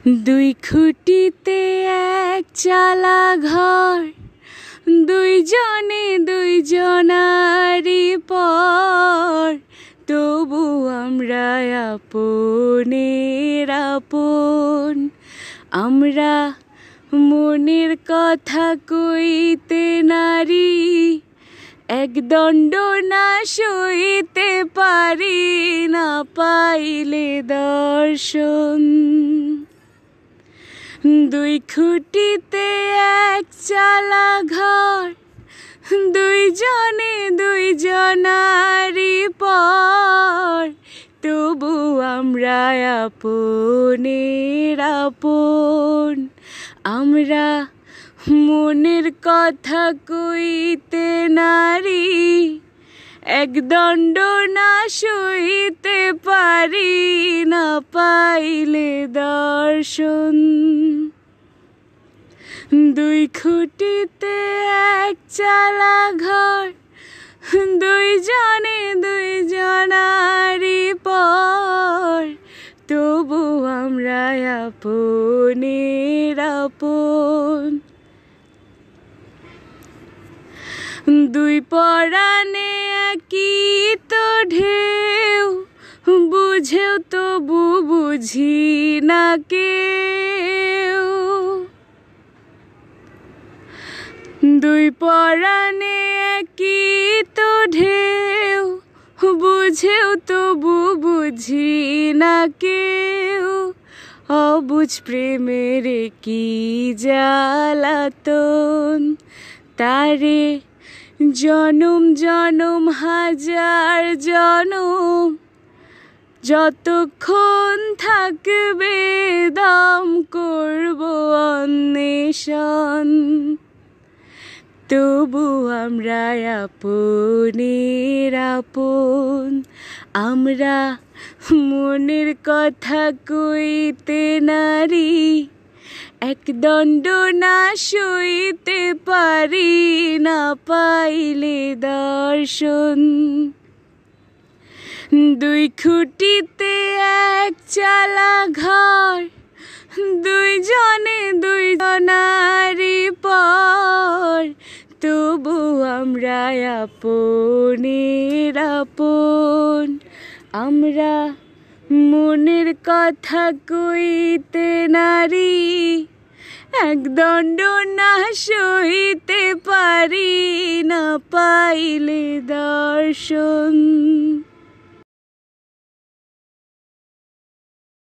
দুই খুঁটিতে এক চালা ঘর, দুইজনে দুইজনারই পর, তবু আমরা আপনের আপন। আমরা মনের কথা কইতে নারী, এক দণ্ড না সইতে পারি, না পাইলে দর্শন। দুই খুঁটিতে এক চালা ঘর, দুইজনে দুইজনারই পর, তবু আমরা আপনের আপন। আমরা মনের কথা কইতে নারী, এক দণ্ড না সইতে পারি, না পাইলে দর্শন। দুই খুঁটিতে এক চালা ঘর, দুইজনে দুইজনারই পর, তবু আমরা আপনের আপন। দুই পরাণে একই তো ঢেউ, বুঝেও তবু বুঝি না কেউ। দুই পরাণে একই তো ঢেউ, বুঝেও তবু বুঝি না কেউ। অবুঝ প্রেমের কি জ্বালাতন, তারে জনম জনম হাজার জনম, যতক্ষণ থাকবে দম করব অন্বেষণ। তবু আমরা আপনের আপন। আমরা মনের কথা কইতে নারী, এক দণ্ড না সইতে পারি, না পাইলে দর্শন। দুই খুঁটিতে এক চালা ঘর, দুইজনে দুইজনারই পর, তবু আমরা আপনের আপন। আমরা মনের কথা কইতে নারী, এক দণ্ড না সইতে পারি, না পাইলে দর্শন।